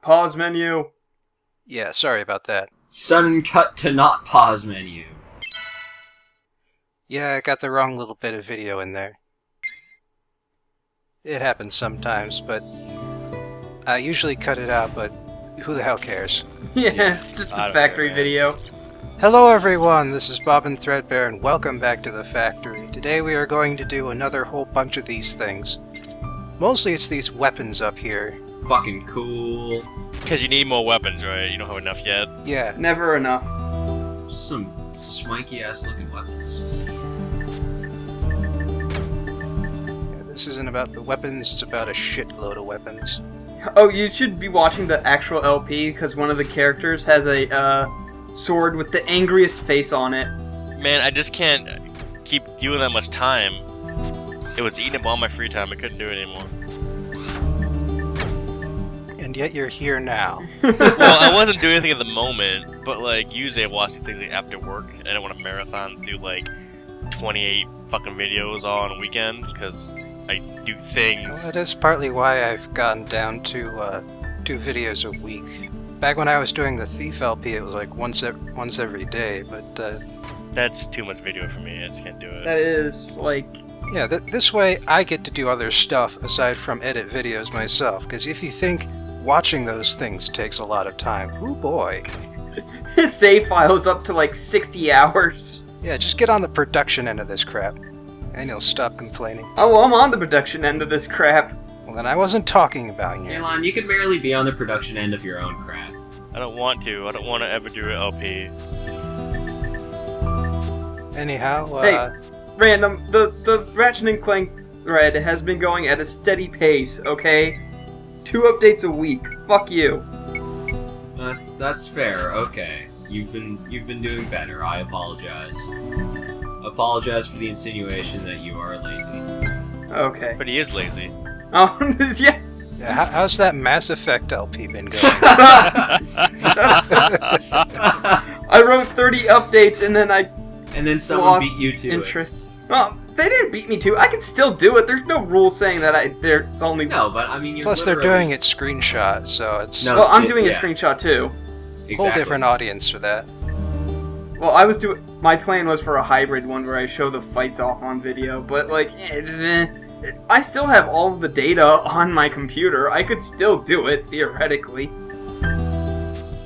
Pause menu. Yeah, sorry about that. Sudden cut to not pause menu. Yeah, I got the wrong little bit of video in there. It happens sometimes, but I usually cut it out, but who the hell cares? Yeah, it's just a factory video. Hello everyone, this is Bob and Threadbare, and welcome back to the factory. Today we are going to do another whole bunch of these things. Mostly it's these weapons up here. Fucking cool. Because you need more weapons, right? You don't have enough yet. Yeah. Never enough. Some swanky ass looking weapons. Yeah, this isn't about the weapons, it's about a shitload of weapons. Oh, you should be watching the actual LP, because one of the characters has a sword with the angriest face on it. Man, I just can't keep doing that much time. It was eating up all my free time. I couldn't do it anymore. And yet you're here now. Well, I wasn't doing anything at the moment, but like usually I watch these things after work. I don't want to marathon through like 28 fucking videos all on a weekend because I do things. Well, that is partly why I've gotten down to 2 videos a week. Back when I was doing the Thief LP, it was like once every day, but that's too much video for me. I just can't do it. That is, like... Yeah, this way I get to do other stuff aside from edit videos myself, because if you think watching those things takes a lot of time, oh boy. His save file is up to like 60 hours. Yeah, just get on the production end of this crap, and you'll stop complaining. Oh, well, I'm on the production end of this crap. Well, then I wasn't talking about you. Elon, you can barely be on the production end of your own crap. I don't want to. I don't want to ever do an LP. Anyhow, Hey, random, the Ratchet & Clank thread has been going at a steady pace, okay? 2 updates a week. Fuck you. That's fair. Okay, you've been doing better. I apologize. Apologize for the insinuation that you are lazy. Okay. But he is lazy. Oh, yeah. Yeah, how's that Mass Effect LP been going? I wrote 30 updates and then I someone lost beat you to interest. Well, they didn't beat me to. I can still do it. There's no rule saying that there's only... No, but I mean, you're Plus they're doing it screenshot, so it's No, Well, I'm doing a screenshot too. exactly. whole different audience for that. Well, I was doing... My plan was for a hybrid one where I show the fights off on video, but like... I still have all of the data on my computer. I could still do it, theoretically.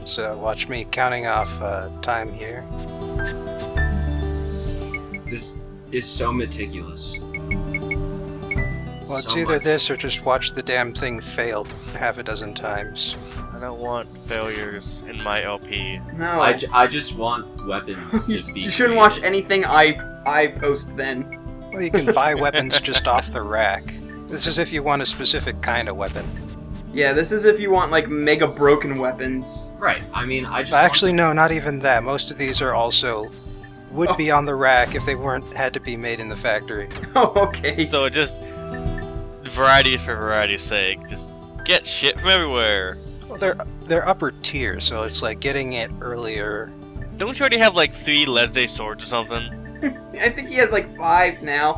So watch me counting off time here. This is so meticulous. Well, it's So either much. this or just watch the damn thing fail half a dozen times. I don't want failures in my LP. No. I just want weapons to be. You shouldn't watch created. anything I post then. Well, you can buy weapons just off the rack. This is if you want a specific kind of weapon. Yeah, this is if you want, like, mega broken weapons. Right. I mean, I just. Actually, no, not even that. Most of these are also would be on the rack if they had to be made in the factory. Oh, okay. So just variety for variety's sake. Just get shit from everywhere. Well, they're upper tier, so it's like getting it earlier. Don't you already have like 3 Lesday swords or something? I think he has, like, 5 now.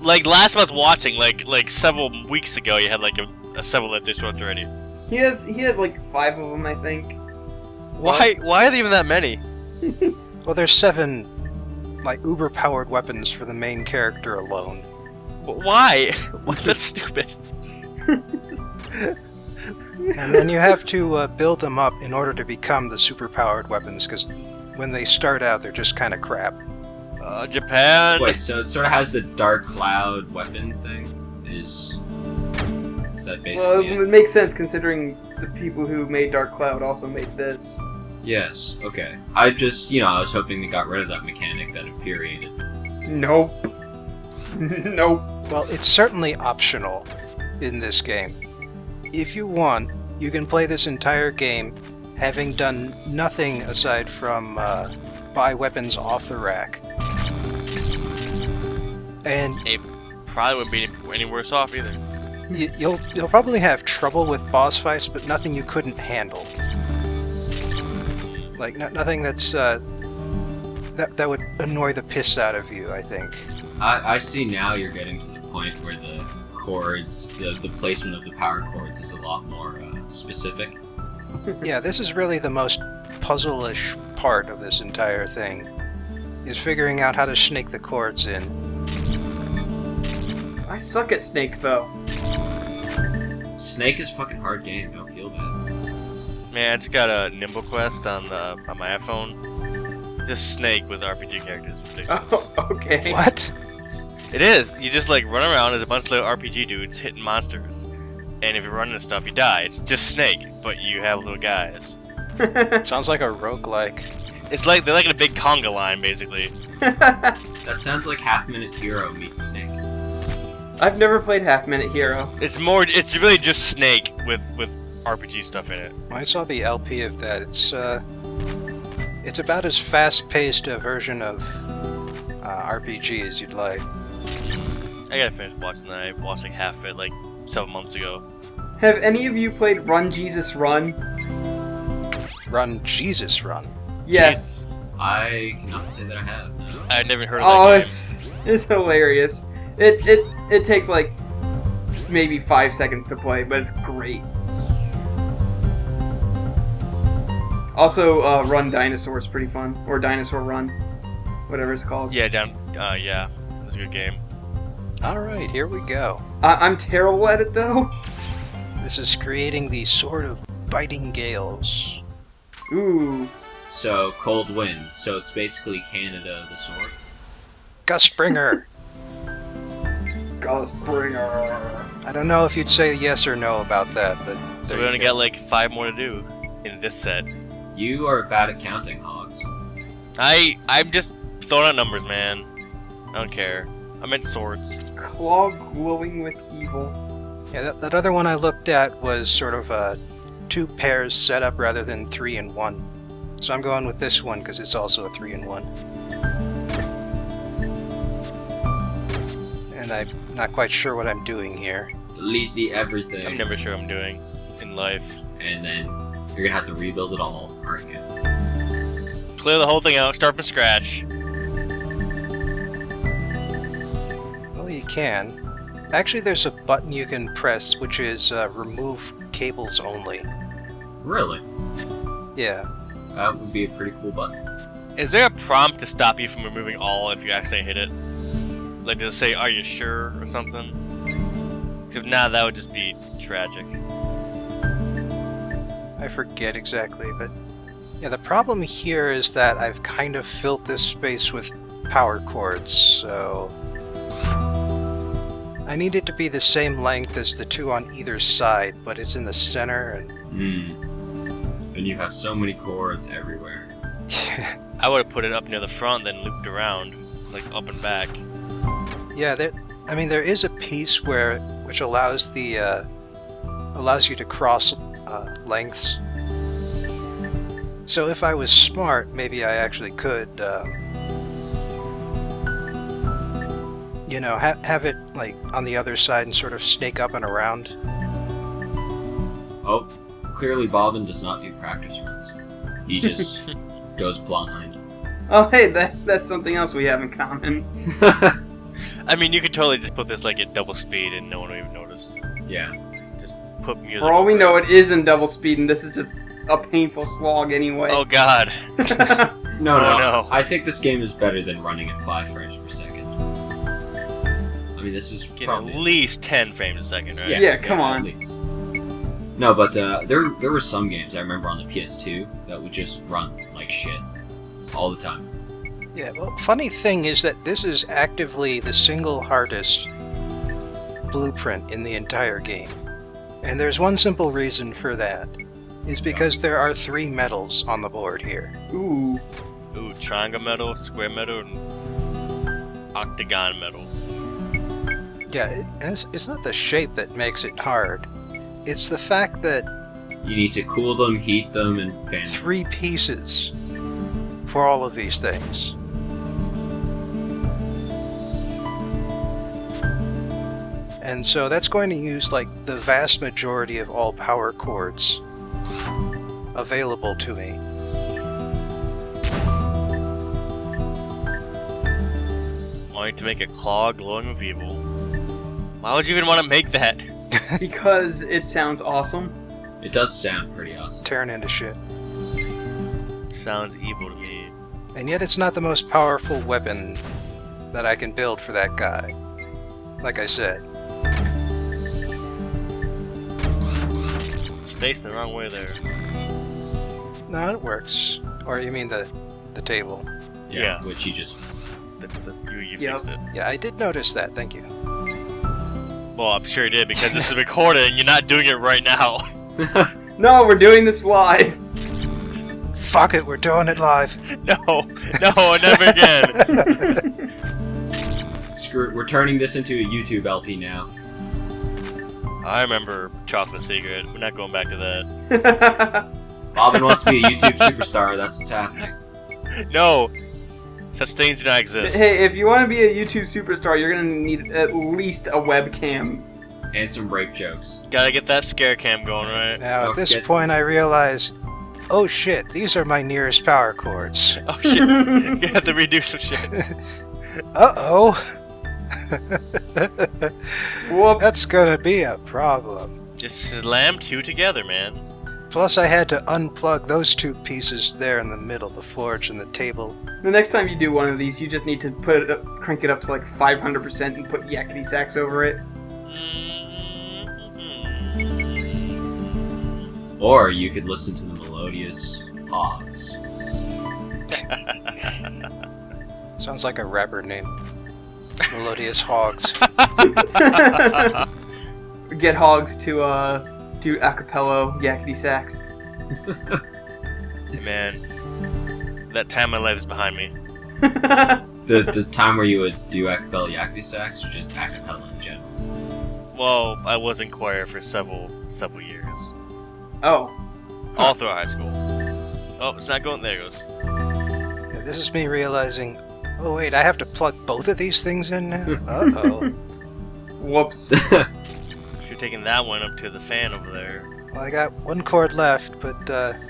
Like last month watching, like several weeks ago, you had like a several Lesday swords already. He has like 5 of them, I think. Why are there even that many? Well, there's 7 like uber-powered weapons for the main character alone. Why? That's stupid. And then you have to build them up in order to become the super-powered weapons, because when they start out, they're just kind of crap. Japan. Wait, so it sort of has the dark cloud weapon thing? Is that basically Well, it it? would make sense considering the people who made Dark Cloud also made this. Yes, okay. I just, I was hoping they got rid of that mechanic that infuriated. Nope. Nope. Well, it's certainly optional in this game. If you want, you can play this entire game having done nothing aside from buy weapons off the rack. And It probably wouldn't be any worse off either. you'll probably have trouble with boss fights, but nothing you couldn't handle. Like nothing that's that would annoy the piss out of you, I think. I see now you're getting to the point where the chords, the placement of the power chords is a lot more specific. Yeah, this is really the most puzzle-ish part of this entire thing, is figuring out how to snake the chords in. I suck at Snake, though. Snake is a fucking hard game. Don't feel bad. Man, I just got a Nimble Quest on my iPhone. Just Snake with RPG characters. Ridiculous. Oh, okay. What? It is. You just like run around as a bunch of little RPG dudes hitting monsters, and if you're running into stuff, you die. It's just Snake, but you have little guys. Sounds like a roguelike. It's like they're like in a big conga line, basically. That sounds like Half Minute Hero meets Snake. I've never played Half Minute Hero. It's really just Snake with RPG stuff in it. I saw the LP of that. It's about as fast-paced a version of RPG as you'd like. I gotta finish watching that. I watched like half of it like 7 months ago. Have any of you played Run Jesus Run? Run Jesus Run. Yes. I cannot say that I have. No. I've never heard of Oh, that game. it's hilarious. It takes like maybe 5 seconds to play, but it's great. Also, Run Dinosaur is pretty fun, or Dinosaur Run, whatever it's called. Yeah, yeah, it was a good game. Alright, here we go. I'm terrible at it though. This is creating the Sword of Biting Gales. Ooh. So, Cold Wind. So it's basically Canada, the sword. Gus Springer! Ghost Bringer. I don't know if you'd say yes or no about that, but So there we you only go. got like 5 more to do in this set. You are bad at counting, Hogs. I'm just throwing out numbers, man. I don't care. I meant swords. Claw glowing with evil. Yeah, that other one I looked at was sort of 2 pairs set up rather than 3 in 1. So I'm going with this one because it's also a 3 in 1. And I'm not quite sure what I'm doing here. Delete the everything. I'm never sure what I'm doing in life. And then you're gonna have to rebuild it all, aren't you? Clear the whole thing out, start from scratch. Well, you can. Actually, there's a button you can press which is remove cables only. Really? Yeah. That would be a pretty cool button. Is there a prompt to stop you from removing all if you accidentally hit it? Like, does it say, "Are you sure?" or something? 'Cause if not, that would just be tragic. I forget exactly, but yeah, the problem here is that I've kind of filled this space with power cords, so I need it to be the same length as the 2 on either side, but it's in the center, and And you have so many cords everywhere. I would have put it up near the front, then looped around, like up and back. yeah, there is a piece which allows allows you to cross lengths. So if I was smart, maybe I actually could, have it like on the other side and sort of snake up and around. Oh, clearly Bobbin does not do practice runs. He just goes blind. Oh, hey, that's something else we have in common. I mean, you could totally just put this like at double speed and no one would even notice. Yeah. Just put music. For all we over know, it. it is in double speed, and this is just a painful slog anyway. Oh god. No, Oh, no. no. I think this game is better than running at 5 frames per second. I mean, this is Getting probably... at least 10 frames a second, right? Yeah, come on. At least. No, but there were some games I remember on the PS2 that would just run like shit all the time. Yeah, well, funny thing is that this is actively the single hardest blueprint in the entire game. And there's one simple reason for that. It's because there are 3 medals on the board here. Ooh. Ooh, triangle metal, square metal, and octagon metal. Yeah, it's not the shape that makes it hard. It's the fact that You need to cool them, heat them, and fan them. 3 pieces for all of these things. And so that's going to use like the vast majority of all power cords available to me. Wanting to make a claw glowing with evil. Why would you even want to make that? Because it sounds awesome. It does sound pretty awesome. Tearing into shit. Sounds evil to me. And yet it's not the most powerful weapon that I can build for that guy. Like I said. It's facing the wrong way there. No, it works. Or you mean the table. Yeah. Which you just... You Yep. fixed it. Yeah, I did notice that, thank you. Well, I'm sure you did because this is recorded and you're not doing it right now. No, we're doing this live. Fuck it, we're doing it live. No, never again. Screw it, we're turning this into a YouTube LP now. I remember Chocolate Secret. We're not going back to that. Bobbin wants to be a YouTube superstar, that's what's happening. No, such things do not exist. Hey, if you want to be a YouTube superstar, you're gonna need at least a webcam. And some rape jokes. Gotta get that scare cam going, right? Now, Don't at this forget- point, I realize, oh shit, these are my nearest power cords. Oh shit, you have to redo some shit. Uh-oh. Whoops. That's gonna be a problem. Just slam two together, man. Plus, I had to unplug those two pieces there in the middle, the forge and the table. The next time you do one of these, you just need to put it up, crank it up to like 500% and put yakety sax over it. Or you could listen to the melodious hogs. Sounds like a rapper name. Melodious Hogs. Get hogs to do acapella yakety sax. Hey, man, that time of my life is behind me. The time where you would do acapella yakety sax, or just acapella in general? Well, I was in choir for several years, Oh. all through high school. Oh, it's not going. There it goes. Yeah, this is me realizing, oh wait, I have to plug both of these things in now? Uh-oh. Whoops. Should have taken that one up to the fan over there. Well, I got one cord left, but that's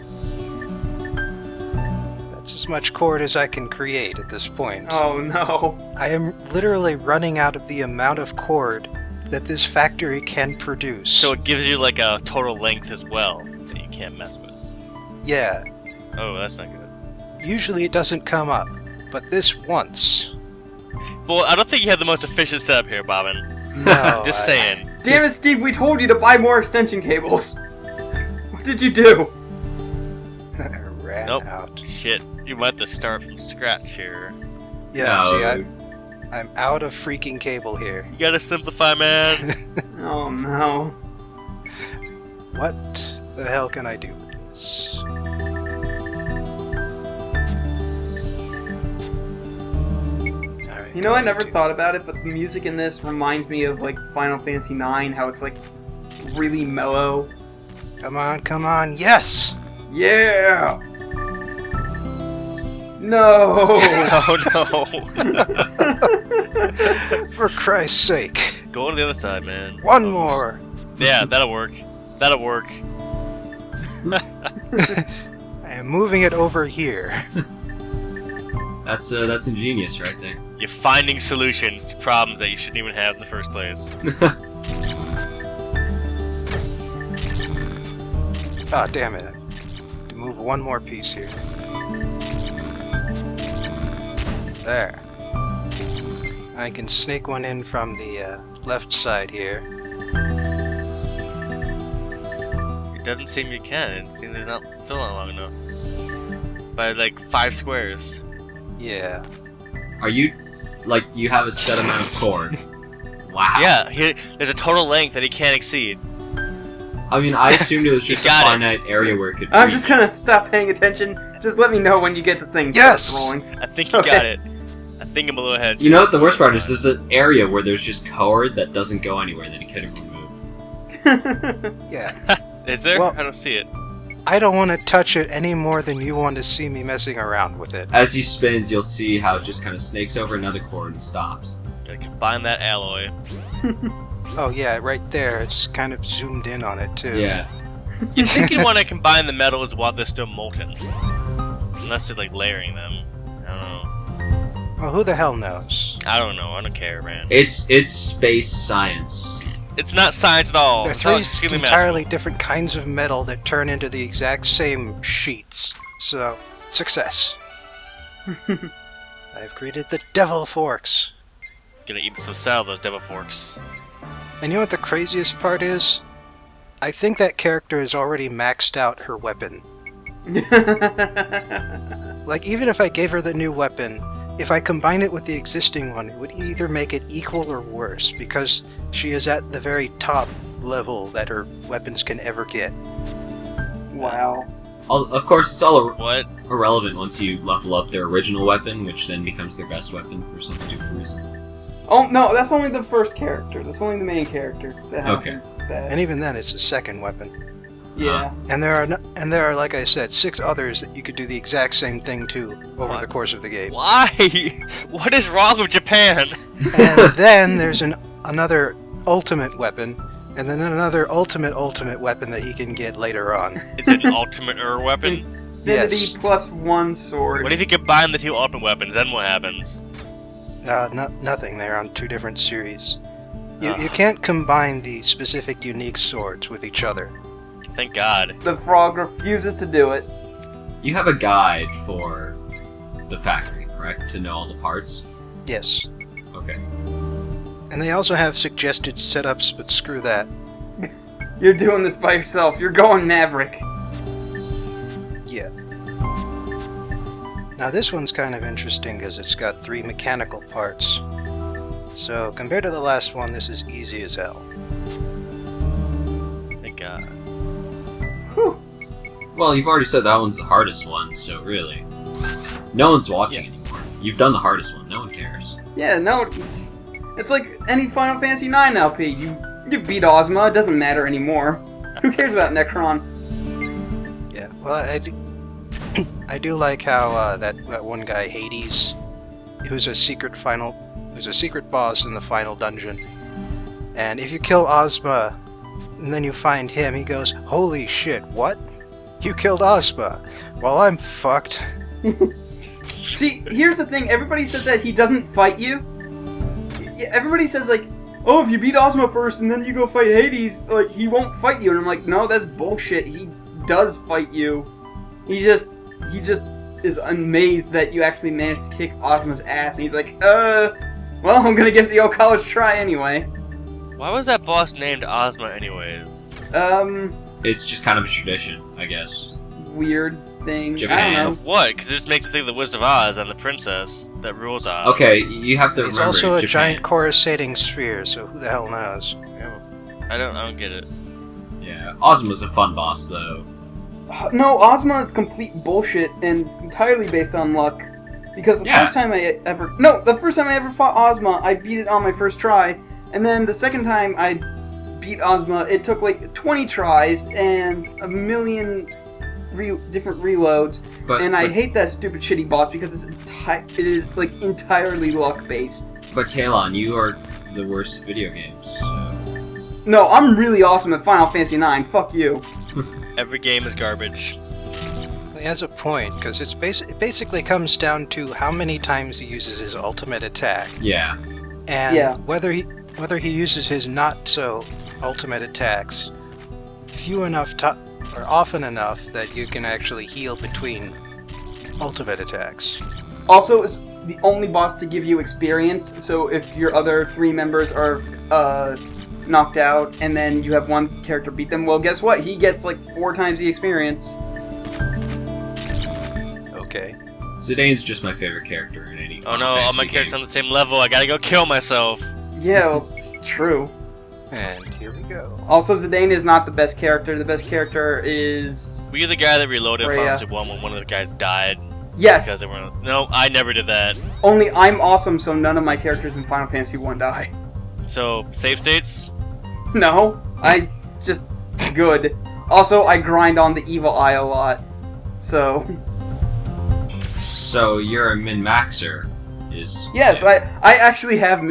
as much cord as I can create at this point. Oh no. I am literally running out of the amount of cord that this factory can produce. So it gives you like a total length as well that you can't mess with. Yeah, Oh, that's not good. usually it doesn't come up, but this once. Well, I don't think you have the most efficient setup here, Bobbin. No, Just saying. Damn it, Steve, we told you to buy more extension cables. What did you do? I ran Nope. out. Shit, you might have to start from scratch here. Yeah, No. see, I'm out of freaking cable here. You gotta simplify, man. Oh no. What the hell can I do with this? Alright, You know, I going never to- thought about it, but the music in this reminds me of like Final Fantasy IX, how it's like really mellow. Come on, yes! Yeah! No! Oh no. For Christ's sake. Go to the other side, man. One more! Yeah, that'll work. That'll work. I am moving it over here. That's ingenious right there. You're finding solutions to problems that you shouldn't even have in the first place. Ah, damn it. To move one more piece here. There. I can snake one in from the left side here. It doesn't seem you can. It seems there's not still not long enough. By like 5 squares. Yeah. Are you, like, you have a set amount of cord? Wow. Yeah, there's a total length that he can't exceed. I mean, I assumed it was You just a got it. finite area where it could I'm reach. just gonna stop paying attention. Just let me know when you get the thing Yes! starts rolling. I think you Okay. got it. I think I'm a little ahead. You know what the worst part is? There's an area where there's just cord that doesn't go anywhere that he could have removed. Yeah. Is there? Well- I don't see it. I don't want to touch it any more than you want to see me messing around with it. As he spins, you'll see how it just kind of snakes over another cord and stops. Gotta combine that alloy. Oh yeah, right there. It's kind of zoomed in on it too. Yeah. You think you'd want to combine the metals while they're still molten. Unless they're like layering them. I don't know. Well, who the hell knows? I don't know. I don't care, man. It's space science. It's not science at all. They're It's all three extremely entirely magical. different kinds of metal that turn into the exact same sheets. So, success. I've created the Devil Forks. Gonna eat some salad, those devil forks. And you know what the craziest part is? I think that character has already maxed out her weapon. Like, even if I gave her the new weapon, if I combine it with the existing one, it would either make it equal or worse, because she is at the very top level that her weapons can ever get. Wow. Of course, it's all What? irrelevant once you level up their original weapon, which then becomes their best weapon for some stupid reason. Oh no, that's only the first character. That's only the main character that Okay. happens. That. And even then, it's a second weapon. Yeah. And there are, like I said, 6 others that you could do the exact same thing to over the course of the game. Why? What is wrong with Japan? And then there's another ultimate weapon, and then another ultimate weapon that he can get later on. It's an ultimate weapon. Infinity Yes. plus 1 sword. What if you combine the 2 ultimate weapons? Then what happens? Nothing. They're on 2 different series. You can't combine the specific unique swords with each other. Thank God. The frog refuses to do it. You have a guide for the factory, correct? To know all the parts? Yes. Okay. And they also have suggested setups, but screw that. You're doing this by yourself. You're going Maverick. Yeah. Now this one's kind of interesting because it's got 3 mechanical parts. So compared to the last one, this is easy as hell. Thank God. Well, you've already said that one's the hardest one, so really. No one's watching anymore. You've done the hardest one, no one cares. Yeah, no, it's like any Final Fantasy IX LP. You beat Ozma, it doesn't matter anymore. Who cares about Necron? Yeah. Well, I do like how that one guy Hades, who's a secret boss in the final dungeon, and if you kill Ozma, and then you find him, he goes, "Holy shit! What? You killed Ozma? Well, I'm fucked." See, here's the thing. Everybody says that he doesn't fight you. Everybody says, like, oh, if you beat Ozma first and then you go fight Hades, like, he won't fight you. And I'm like, no, that's bullshit. He does fight you. He just is amazed that you actually managed to kick Ozma's ass. And he's like, well, I'm gonna give the old college try anyway. Why was that boss named Ozma anyways? It's just kind of a tradition, I guess. Weird thing. Japan. I don't know. Of what? Because it just makes you think of the Wizard of Oz and the princess that rules Oz. Okay, you have to He's remember also a Japan. giant coruscating sphere, so who the hell knows? Yeah, I don't get it. Yeah, Ozma's a fun boss, though. No, Ozma is complete bullshit, and it's entirely based on luck. Because the first time I ever fought Ozma, I beat it on my first try, and then the second time I beat Ozma, it took like 20 tries and a million different reloads, and I hate that stupid shitty boss because it is like entirely luck based. But Kalon, you are the worst at video games. So. No, I'm really awesome at Final Fantasy IX. Fuck you. Every game is garbage. He has a point, because it basically comes down to how many times he uses his ultimate attack. Yeah. And whether he uses his not so ultimate attacks or often enough that you can actually heal between ultimate attacks. Also, it's the only boss to give you experience, so if your other 3 members are knocked out and then you have one character beat them, well, guess what? He gets like 4 times the experience. Okay. Zidane's just my favorite character in any Oh no, all my characters on the same level. I gotta go kill myself. Yeah, well, it's true. And here we go. Also, Zidane is not the best character. The best character is... Were you the guy that reloaded Freya. Final Fantasy 1 when one of the guys died? Yes! Because they were... No, I never did that. Only I'm awesome, so none of my characters in Final Fantasy 1 die. So, save states? No, I just good. Also, I grind on the evil eye a lot, so... So you're a min-maxer, is... Yes, I actually have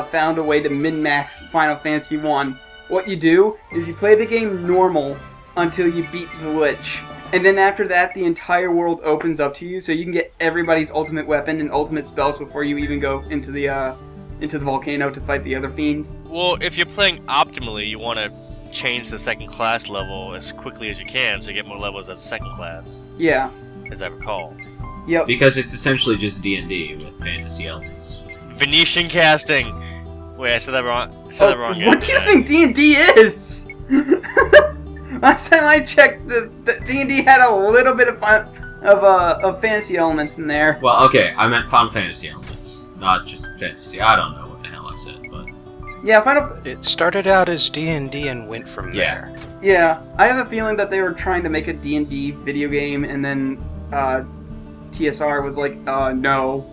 found a way to min-max Final Fantasy 1. What you do is you play the game normal until you beat the Lich. And then after that, the entire world opens up to you, so you can get everybody's ultimate weapon and ultimate spells before you even go into the into the volcano to fight the other fiends. Well, if you're playing optimally, you want to change the second class level as quickly as you can so you get more levels as a second class, Yeah. as I recall. Yep. Because it's essentially just D&D with fantasy elements. Venetian casting! Wait, I said that wrong. I said that wrong again. What do you think D&D is? Last time I checked, the D&D had a little bit of fantasy elements in there. Well, okay, I meant Final Fantasy elements, not just fantasy. I don't know what the hell I said, but... Yeah, Final... It started out as D&D and went from Yeah. there. Yeah, I have a feeling that they were trying to make a D&D video game, and then TSR was like, no.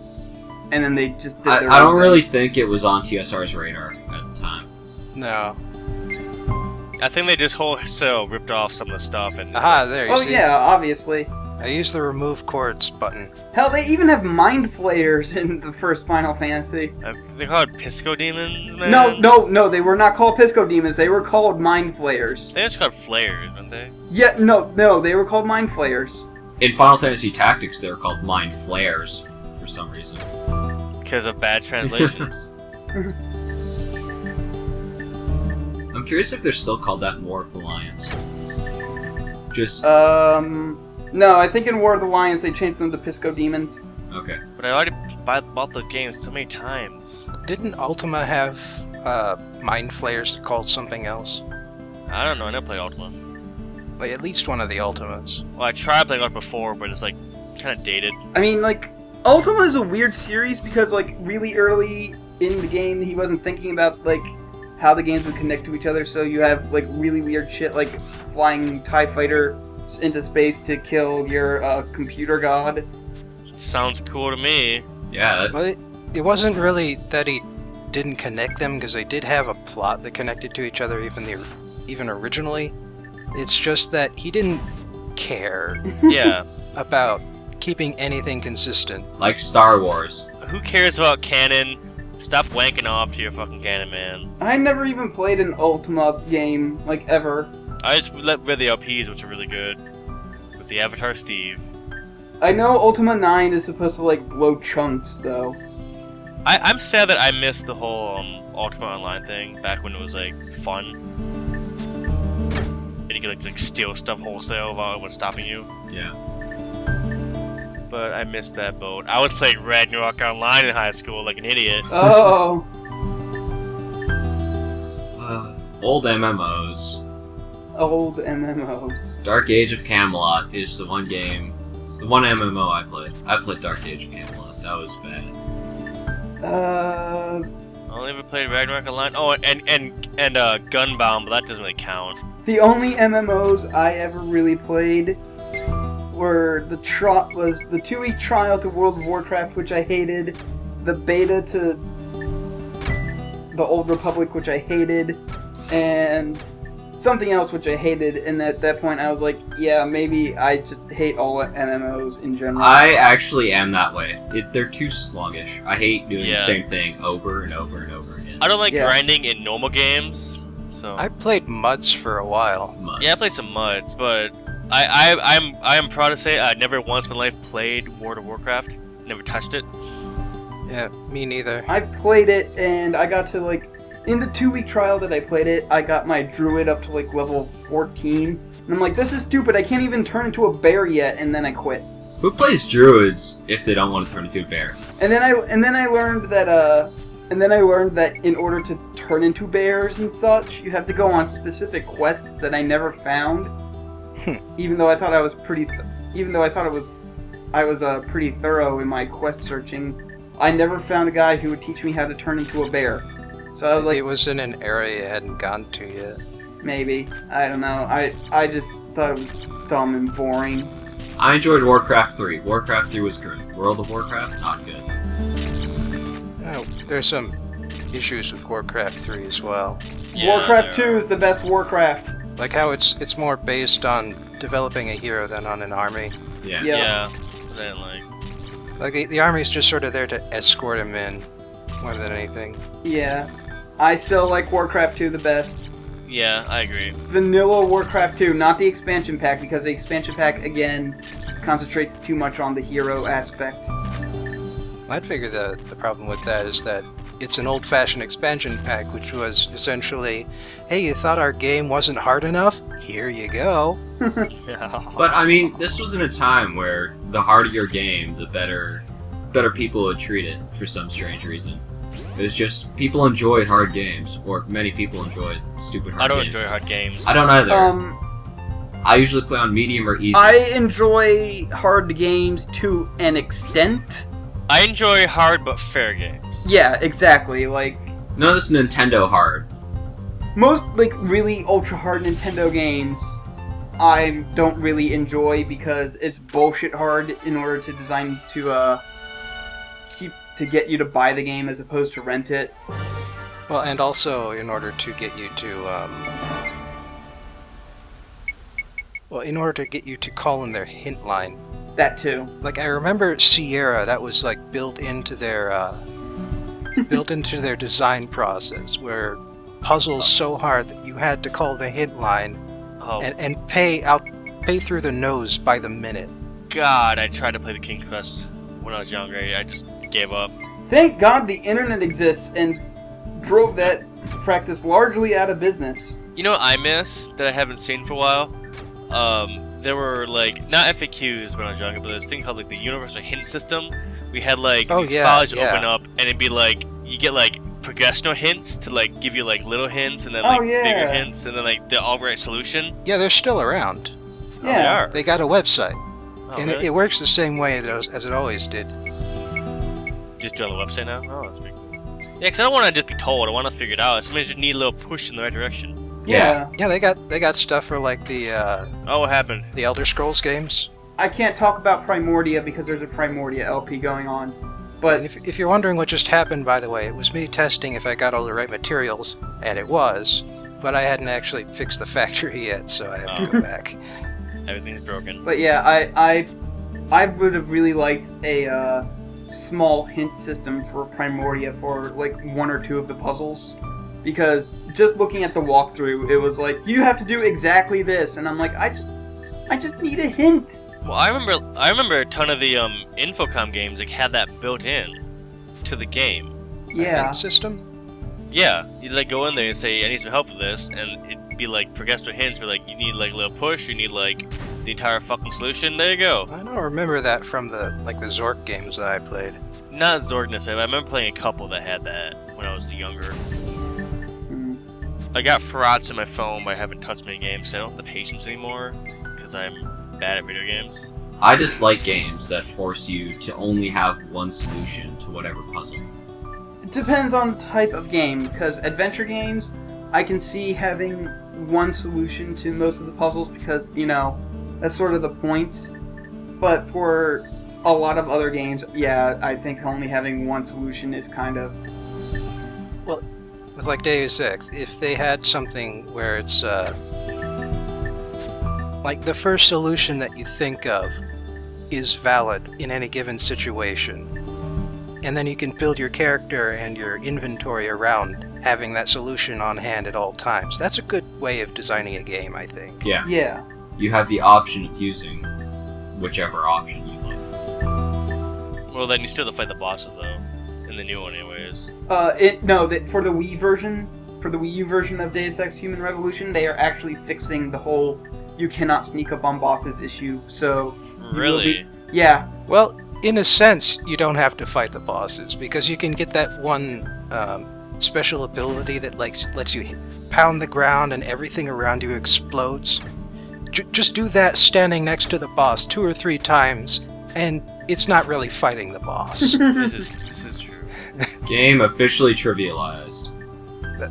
And then they just did their I own don't thing. really think it was on TSR's radar at the time. No. I think they just wholesale ripped off some of the stuff and... Aha, there you Oh see. yeah, obviously. I used the remove chords button. Hell, they even have mind flayers in the first Final Fantasy. They call it Pisco Demons, man? No, they were not called Pisco Demons, they were called mind flayers. They just called Flares, aren't they? Yeah, no, they were called mind flayers. In Final Fantasy Tactics, they're called Mind Flares, for some reason. Because of bad translations. I'm curious if they're still called that in War of the Lions. Just... No, I think in War of the Lions they changed them to Pisco Demons. okay. But I already bought the game so many times. Didn't Ultima have mind flayers called something else? I don't know, I never played Ultima. Like at least one of the Ultimas. Well, I tried playing Ultima before, but it's like, kind of dated. I mean, like, Ultima is a weird series because, like, really early in the game he wasn't thinking about, like, how the games would connect to each other, so you have, like, really weird shit like flying TIE fighter into space to kill your computer god. Sounds cool to me. Yeah, that, Well, it wasn't really that he didn't connect them, because they did have a plot that connected to each other even originally. It's just that he didn't care Yeah. about keeping anything consistent. like Star Wars. Who cares about canon? Stop wanking off to your fucking canon, man. I never even played an Ultima game, like, ever. I just read the LPs, which are really good. With the Avatar Steve. I know Ultima 9 is supposed to, like, blow chunks, though. I'm sad that I missed the whole Ultima Online thing back when it was, like, fun. And you could, like steal stuff wholesale while it was stopping you. Yeah. But I missed that boat. I was playing Ragnarok Online in high school like an idiot. Oh. Old MMOs. Old MMOs. Dark Age of Camelot is the one game. It's the one MMO I played. I played Dark Age of Camelot. That was bad. I only ever played Ragnarok Online. Oh, and Gunbound, but that doesn't really count. The only MMOs I ever really played were the 2-week trial to World of Warcraft, which I hated, the beta to the Old Republic, which I hated, and something else which I hated, and at that point I was like, yeah, maybe I just hate all MMOs in general. I actually am that way. They're too sluggish. I hate doing Yeah. the same thing over and over and over again. I don't like Yeah. grinding in normal games, so I played MUDs for a while. Muds. yeah, I played some MUDs, but I am proud to say I never once in my life played World of Warcraft. Never touched it. Yeah, me neither. I've played it, and I got to, like, in the 2-week trial that I played it, I got my druid up to, like, level 14, and I'm like, this is stupid, I can't even turn into a bear yet, and then I quit. Who plays druids if they don't want to turn into a bear? And then I learned that in order to turn into bears and such, you have to go on specific quests that I never found. Even though I thought I was pretty thorough in my quest searching, I never found a guy who would teach me how to turn into a bear. So I was like, it was in an area you hadn't gone to yet. maybe, I don't know. I just thought it was dumb and boring. I enjoyed Warcraft 3. Warcraft 3 was good. World of Warcraft, not good. Oh, there's some issues with Warcraft 3 as well. Yeah, Warcraft there 2 are. is the best Warcraft. Like how it's more based on developing a hero than on an army. Yeah. Yeah. Yeah, I didn't like. Like the army's just sort of there to escort him in, more than anything. Yeah. I still like Warcraft 2 the best. Yeah, I agree. Vanilla Warcraft 2, not the expansion pack, because the expansion pack, again, concentrates too much on the hero aspect. I'd figure the problem with that is that it's an old-fashioned expansion pack, which was essentially, hey, you thought our game wasn't hard enough? Here you go. But I mean, this was in a time where the harder your game, the better people would treat it for some strange reason. It was just people enjoyed hard games, or many people enjoyed stupid hard games. I don't enjoy hard games. I don't either. I usually play on medium or easy. I enjoy hard games to an extent. I enjoy hard but fair games. Yeah, exactly. Like None of this Nintendo hard. most like really ultra hard Nintendo games, I don't really enjoy because it's bullshit hard in order to design to get you to buy the game as opposed to rent it. Well, and also in order to get you to call in their hint line. That too. Like, I remember Sierra, that was like built into their design process, where puzzles so hard that you had to call the hint line and pay through the nose by the minute. God, I tried to play the King Quest when I was younger. I just gave up. Thank God the internet exists and drove that practice largely out of business. You know what I miss that I haven't seen for a while? There were like not FAQs when I was younger, but this thing called like the universal hint system. We had like these files open up, and it'd be like you get like progressional hints to like give you like little hints, and then like bigger hints, and then like the all right solution. Yeah, they're still around. Yeah, they are. They got a website, and really? it works the same way as it always did. Just do it on the website now? Oh, that's pretty cool. Yeah, because I don't want to just be told. I want to figure it out. Sometimes you just need a little push in the right direction. Yeah. Yeah, they got stuff for like the Oh, what happened? the Elder Scrolls games. I can't talk about Primordia because there's a Primordia LP going on. But And if you're wondering what just happened, by the way, it was me testing if I got all the right materials, and it was, but I hadn't actually fixed the factory yet, so I have to go back. Everything's broken. yeah, I would have really liked a small hint system for Primordia for like one or two of the puzzles, because just looking at the walkthrough, it was like you have to do exactly this, and I'm like, I just need a hint. Well, I remember a ton of the Infocom games like had that built in to the game. Yeah. Hint system? Yeah, you'd like go in there and say, I need some help with this, and it'd be like progressive hints for like you need like a little push, you need like the entire fucking solution. There you go. I don't remember that from the Zork games that I played. Not Zorg necessarily. I remember playing a couple that had that when I was younger. I got Frauds in my phone, but I haven't touched many games, so I don't have the patience anymore because I'm bad at video games. I dislike games that force you to only have one solution to whatever puzzle. It depends on the type of game, because adventure games, I can see having one solution to most of the puzzles because, you know, that's sort of the point. But for a lot of other games, yeah, I think only having one solution is kind of... Well, with like Deus Ex, if they had something where it's like the first solution that you think of is valid in any given situation, and then you can build your character and your inventory around having that solution on hand at all times. That's a good way of designing a game, I think. Yeah. Yeah. You have the option of using whichever option you like. Well, then you still have to fight the bosses though, in the new one, anyways. For the Wii version, for the Wii U version of Deus Ex Human Revolution, they are actually fixing the whole you cannot sneak up on bosses issue. So Really? yeah. Well, in a sense, you don't have to fight the bosses, because you can get that one special ability that lets you pound the ground and everything around you explodes. Just do that standing next to the boss 2 or 3 times, and it's not really fighting the boss. This is true. Game officially trivialized.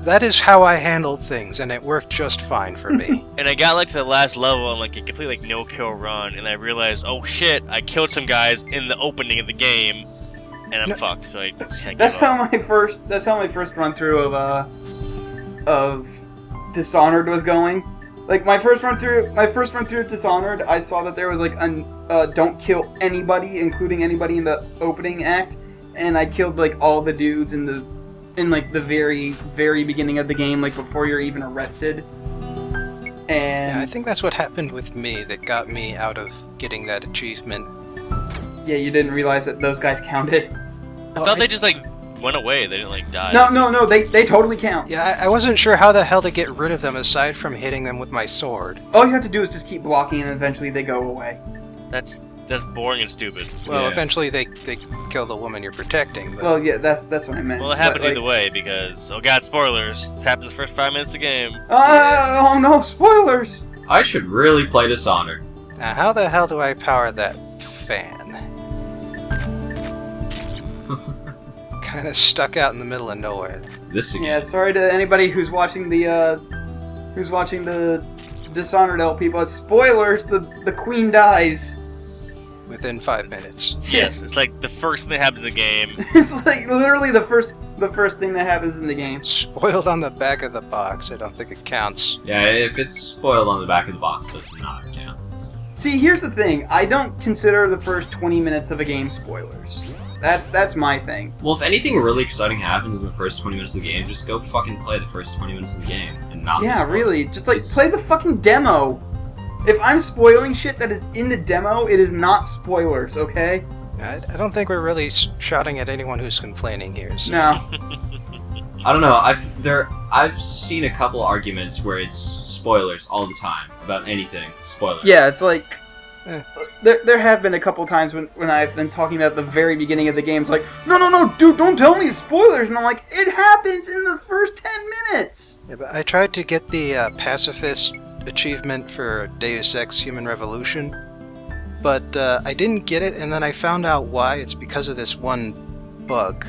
That is how I handled things, and it worked just fine for me. And I got like to the last level on like a complete like no kill run, and I realized, oh shit, I killed some guys in the opening of the game, and I'm fucked. So I just can't. That's how my first run through of Dishonored was going. Like my first run through of Dishonored, I saw that there was like don't kill anybody, including anybody in the opening act, and I killed like all the dudes in the very, very beginning of the game, like before you're even arrested. And Yeah, I think that's what happened with me that got me out of getting that achievement. yeah, you didn't realize that those guys counted. I thought they just like went away. They didn't like die. No, they totally count. Yeah, I wasn't sure how the hell to get rid of them aside from hitting them with my sword. All you have to do is just keep blocking, and eventually they go away. That's boring and stupid. Well, Yeah. Eventually they kill the woman you're protecting. But... Well, yeah, that's what I meant. Well, it happened But, either way because, oh god, spoilers. This happened the first 5 minutes of the game. Oh no, spoilers! I should really play Dishonored. Now, how the hell do I power that fan? Kind of stuck out in the middle of nowhere. This again. Yeah, sorry to anybody who's watching the Dishonored LP, but spoilers, the queen dies. Within 5 minutes. Yes, it's like the first thing that happened in the game. It's like literally the first thing that happens in the game. Spoiled on the back of the box. I don't think it counts. Yeah, if it's spoiled on the back of the box, it does not count. See, here's the thing. I don't consider the first 20 minutes of a game spoilers. That's my thing. Well, if anything really exciting happens in the first 20 minutes of the game, just go fucking play the first 20 minutes of the game and not. Yeah, spoil it. really. Just like It's- play the fucking demo. If I'm spoiling shit that is in the demo, it is not spoilers, okay? I don't think we're really shouting at anyone who's complaining here. So. No. I don't know. I've seen a couple arguments where it's spoilers all the time about anything. Spoilers. Yeah, it's like Eh. there have been a couple times when I've been talking about the very beginning of the game. It's like, no, dude, don't tell me it's spoilers. And I'm like, it happens in the first 10 minutes. Yeah, but I tried to get the pacifist achievement for Deus Ex Human Revolution, but I didn't get it, and then I found out why. It's because of this one bug.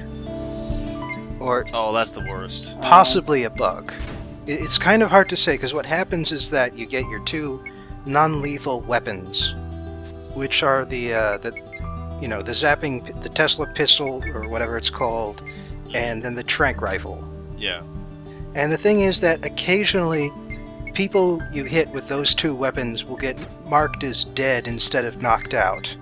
Or Oh, that's the worst. possibly a bug. It's kind of hard to say, because what happens is that you get your two non-lethal weapons, which are the zapping, the Tesla pistol, or whatever it's called, and then the tranq rifle. Yeah. And the thing is that occasionally, people you hit with those two weapons will get marked as dead instead of knocked out.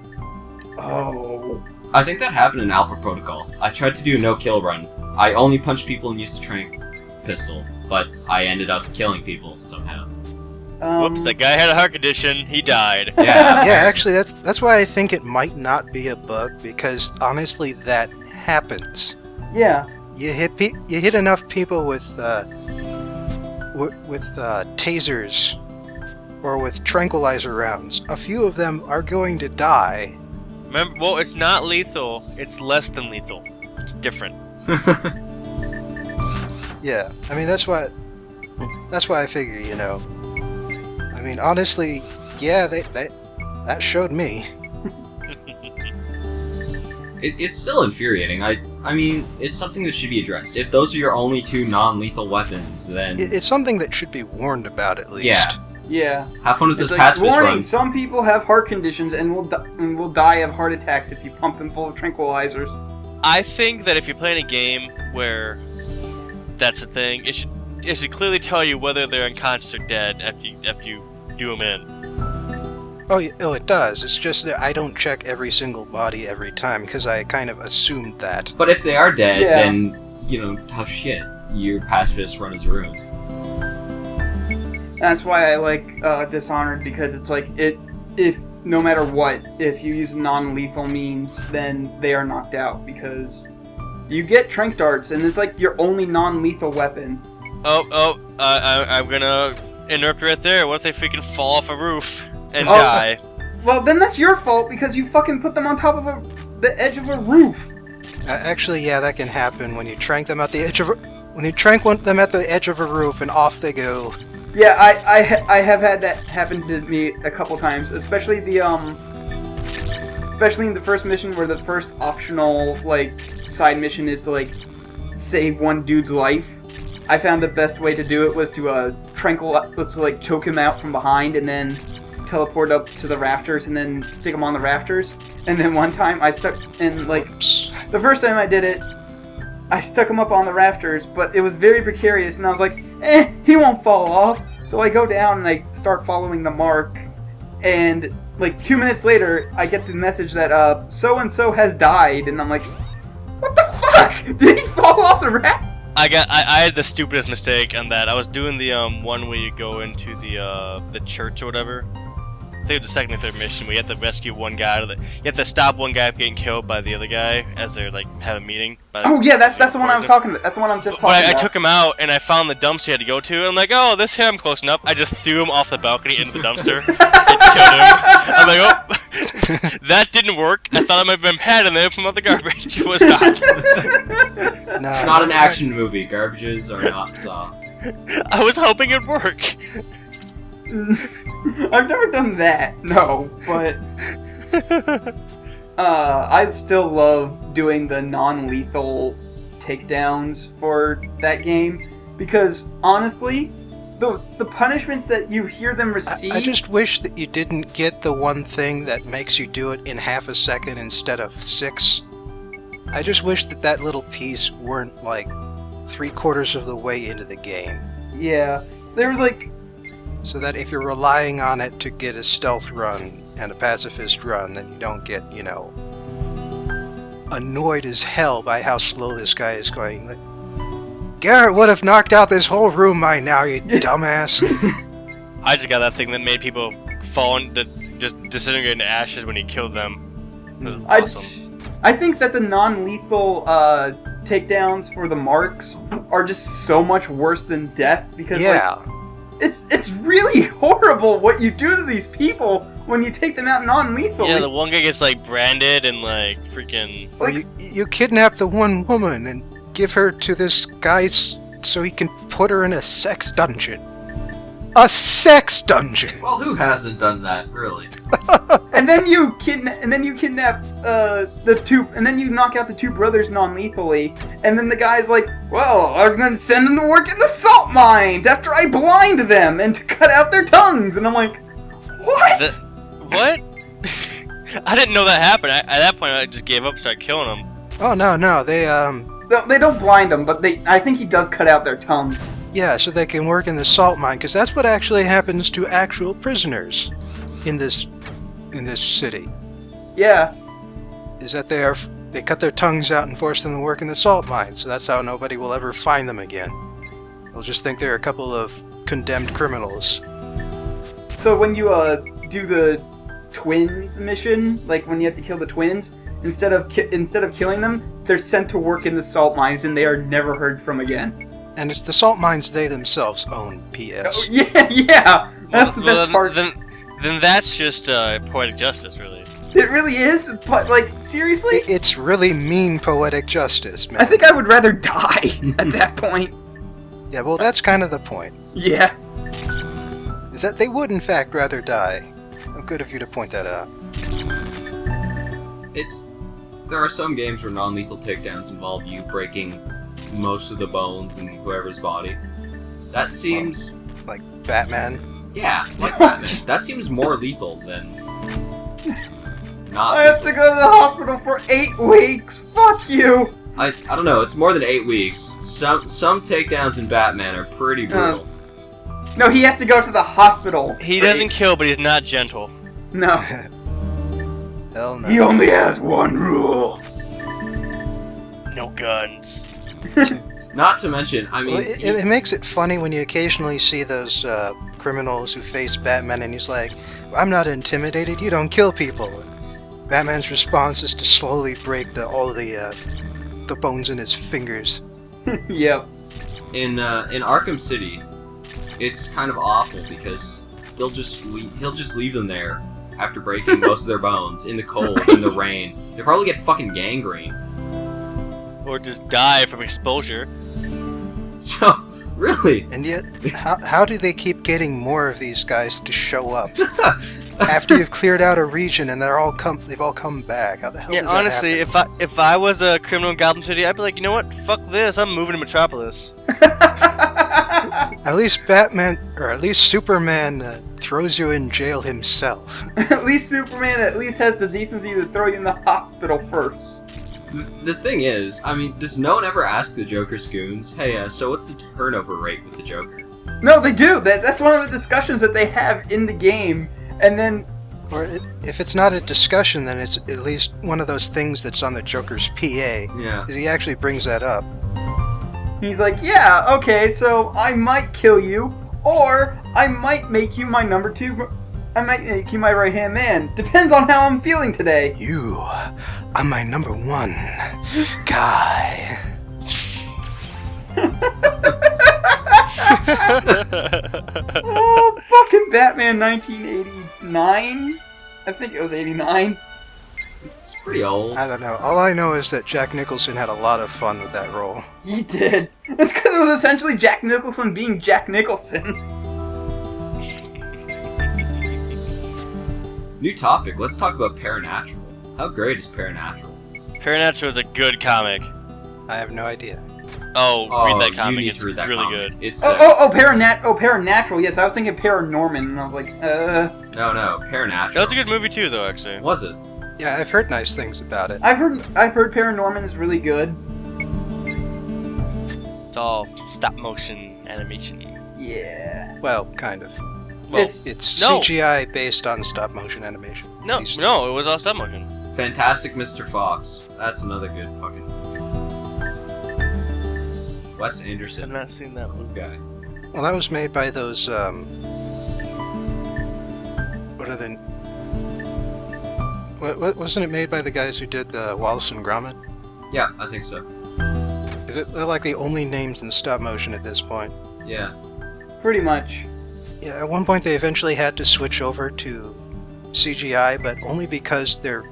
Oh. I think that happened in Alpha Protocol. I tried to do a no-kill run. I only punched people and used the tranq pistol, but I ended up killing people somehow. Whoops, that guy had a heart condition. He died. Yeah. Yeah, actually, that's why I think it might not be a bug, because honestly, that happens. Yeah. You hit enough people with tasers or with tranquilizer rounds. A few of them are going to die. Remember, well, it's not lethal. It's less than lethal. It's different. Yeah, I mean that's why I figure, you know. I mean, honestly, yeah, that showed me. It's still infuriating. I mean, it's something that should be addressed. If those are your only two non-lethal weapons, then It's something that should be warned about at least. Yeah. Yeah. have fun with It's this like, pacifist warning, run. some people have heart conditions and will die of heart attacks if you pump them full of tranquilizers. I think that if you're playing a game where that's a thing, it should clearly tell you whether they're unconscious or dead after you do them in. Oh, it does. It's just that I don't check every single body every time because I kind of assumed that. But if they are dead, Yeah. then, tough shit. Your pacifist run is ruined. That's why I like Dishonored, because it's like if no matter what, if you use non-lethal means, then they are knocked out, because you get tranq darts and it's like your only non-lethal weapon. I'm gonna interrupt right there. What if they freaking fall off a roof and Oh. die? Well, then that's your fault, because you fucking put them on top of the edge of a roof. Actually, yeah, that can happen when you tranq them at the edge of when you tranq them at the edge of a roof and off they go. Yeah, I have had that happen to me a couple times, especially in the first mission, where the first optional side mission is to save one dude's life. I found the best way to do it was to choke him out from behind and then teleport up to the rafters and then stick him on the rafters. And then one time I stuck the first time I did it, I stuck him up on the rafters, but it was very precarious, and I was like, he won't fall off. So I go down and I start following the mark, and 2 minutes later, I get the message that so-and-so has died, and I'm like, what the fuck? Did he fall off the raft? I had the stupidest mistake on that. I was doing the one where you go into the church or whatever think it was the second or third mission where you have to rescue one guy. You have to stop one guy from getting killed by the other guy as they're like have a meeting. Oh yeah, that's the one I was talking about. That's the one I'm just talking about. I took him out and I found the dumpster he had to go to. And I'm like, oh, this here I'm close enough. I just threw him off the balcony into the dumpster and killed him. I'm like, oh, that didn't work. I thought it might have been Pat and then from out the garbage. It was not. No, it's not an action movie. Garbages are not Saw. I was hoping it'd work. I've never done that, no, but I still love doing the non-lethal takedowns for that game because honestly, the punishments that you hear them receive. I just wish that you didn't get the one thing that makes you do it in half a second instead of 6. I just wish that little piece weren't like 3/4 of the way into the game. Yeah, there was like. So that if you're relying on it to get a stealth run and a pacifist run, then you don't get, annoyed as hell by how slow this guy is going. Like, Garrett would have knocked out this whole room by now, you dumbass. I just got that thing that made people fall just disintegrate into ashes when he killed them. It was awesome. I think that the non-lethal takedowns for the marks are just so much worse than death because it's really horrible what you do to these people when you take them out non-lethally. Yeah, the one guy gets like branded and like freaking. Like, you kidnap the one woman and give her to this guy so he can put her in a sex dungeon. A sex dungeon. Well, who hasn't done that, really? and then you kidnap the two, and then you knock out the two brothers non-lethally, and then the guy's like, "Well, I'm gonna send them to work in the salt mines after I blind them and to cut out their tongues." And I'm like, "What? What? I didn't know that happened. At that point, I just gave up and started killing them. Oh no, they don't blind them, but I think he does cut out their tongues. Yeah, so they can work in the salt mine, because that's what actually happens to actual prisoners in this city. Yeah. Is that they cut their tongues out and force them to work in the salt mine, so that's how nobody will ever find them again. They'll just think they're a couple of condemned criminals. So when you do the twins mission, like when you have to kill the twins, instead of killing them, they're sent to work in the salt mines and they are never heard from again. And it's the salt mines they themselves own, P.S. Oh, yeah! That's the best part. Then that's just poetic justice, really. It really is, but, like, seriously? It's really mean poetic justice, man. I think I would rather die at that point. Yeah, well, that's kind of the point. Yeah. Is that they would, in fact, rather die. How good of you to point that out. There are some games where non-lethal takedowns involve you breaking most of the bones in whoever's body. That seems... Like Batman? Yeah, like Batman. That seems more lethal than... not I have to go to the hospital for 8 weeks! Fuck you! I don't know, it's more than 8 weeks. Some takedowns in Batman are pretty brutal. No, he has to go to the hospital. He doesn't kill, but he's not gentle. No. Hell no. He only has one rule. No guns. Not to mention, I mean... Well, it makes it funny when you occasionally see those criminals who face Batman and he's like, "I'm not intimidated, you don't kill people." Batman's response is to slowly break all the bones in his fingers. Yep. In Arkham City, it's kind of awful because he'll just leave them there after breaking most of their bones in the cold, in the rain. They'll probably get fucking gangrene. Or just die from exposure. So, really? And yet, how do they keep getting more of these guys to show up? After you've cleared out a region and they've all come back. How the hell? Yeah, does that honestly, happen? if I was a criminal in Gotham City, I'd be like, you know what? Fuck this. I'm moving to Metropolis. At least Batman, or at least Superman, throws you in jail himself. At least Superman has the decency to throw you in the hospital first. The thing is, I mean, does no one ever ask the Joker's goons, "Hey, so what's the turnover rate with the Joker?" No, they do. That's one of the discussions that they have in the game, and then... Or if it's not a discussion, then it's at least one of those things that's on the Joker's PA. Yeah. Because he actually brings that up. He's like, yeah, okay, so I might kill you, or I might make you my number 2... I might make you my right-hand man. Depends on how I'm feeling today. You are my number one guy. Oh, fucking Batman 1989? I think it was 89. It's pretty old. I don't know. All I know is that Jack Nicholson had a lot of fun with that role. He did. That's because it was essentially Jack Nicholson being Jack Nicholson. New topic. Let's talk about Paranatural. How great is Paranatural? Paranatural is a good comic. I have no idea. Oh, read that you comic. need It's to read that really comic. good. It's Paranatural. Yes, I was thinking Paranorman, and I was like, No, Paranatural. That was a good movie too, though. Actually, Was it? Yeah, I've heard nice things about it. I've heard Paranorman is really good. it's all stop motion animation. Yeah. Well, kind of. Well, It's no. CGI based on stop motion animation. No, At least- no, it was all stop motion. Fantastic Mr. Fox. That's another good fucking. Wes I've Anderson. not seen that one. Guy. Well, that was made by those, what are they? What wasn't it made by the guys who did the Wallace and Gromit? Yeah, I think so. They're like the only names in stop motion at this point. Yeah. Pretty much. Yeah, at one point they eventually had to switch over to CGI, but only because their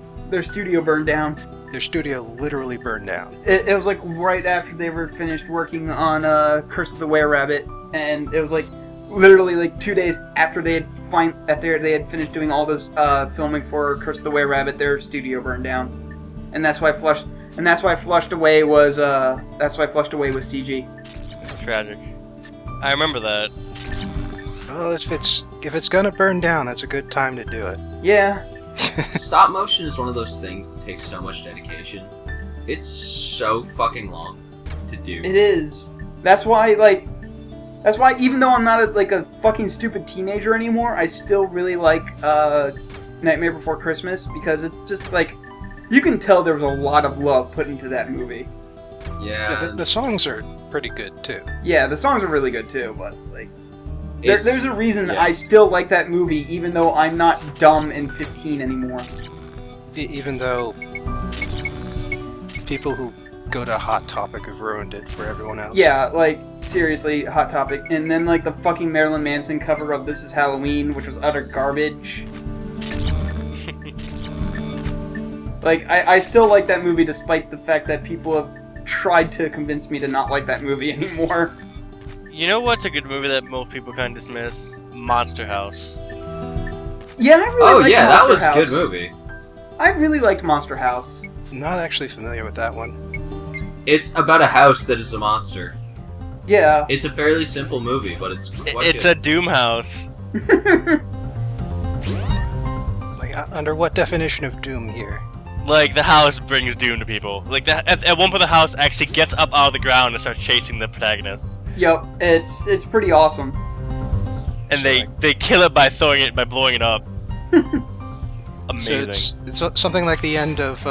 Studio burned down. studio literally burned down. It was like right after they were finished working on Curse of the Were-Rabbit, and it was like literally like 2 days after they had finished doing all this filming for Curse of the Were-Rabbit, their studio burned down, and that's why Flushed Away was CG. It's tragic. I remember that. Well, if it's gonna burn down, that's a good time to do it. Yeah. Stop motion is one of those things that takes so much dedication. It's so fucking long to do. It is. That's why even though I'm not a fucking stupid teenager anymore, I still really like Nightmare Before Christmas, because it's just like, you can tell there was a lot of love put into that movie. Yeah. The songs are pretty good too. Yeah, the songs are really good too, but like, it's- there's a reason yeah. I still like that movie, even though I'm not dumb and 15 anymore. Even though people who go to Hot Topic have ruined it for everyone else. Yeah, like, seriously, Hot Topic. And then, like, the fucking Marilyn Manson cover of This Is Halloween, which was utter garbage. Like, I still like that movie despite the fact that people have tried to convince me to not like that movie anymore. You know what's a good movie that most people kind of dismiss? Monster House. Yeah, I really liked that Monster was House. a good movie. I really liked Monster House. Not actually familiar with that one. It's about a house that is a monster. Yeah. It's a fairly simple movie, but it's quite It's good. a Doom House. Like, under what definition of doom here? Like, the house brings doom to people. Like, at one point the house actually gets up out of the ground and starts chasing the protagonists. Yep, it's pretty awesome. And they kill it by blowing it up. Amazing. So it's something like the end of,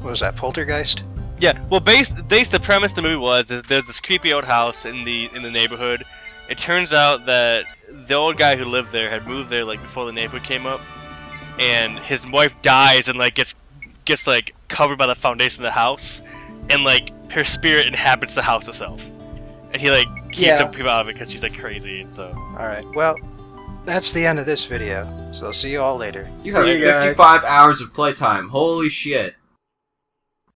what was that, Poltergeist? Yeah, well, the premise of the movie was is there's this creepy old house in the neighborhood. It turns out that the old guy who lived there had moved there like before the neighborhood came up, and his wife dies and like gets like covered by the foundation of the house, and like her spirit inhabits the house itself, and he like keeps some people out of it because she's like crazy. And so Alright, well, that's the end of this video, so I'll see you all later. You See have you guys. 55 hours of playtime. Holy shit.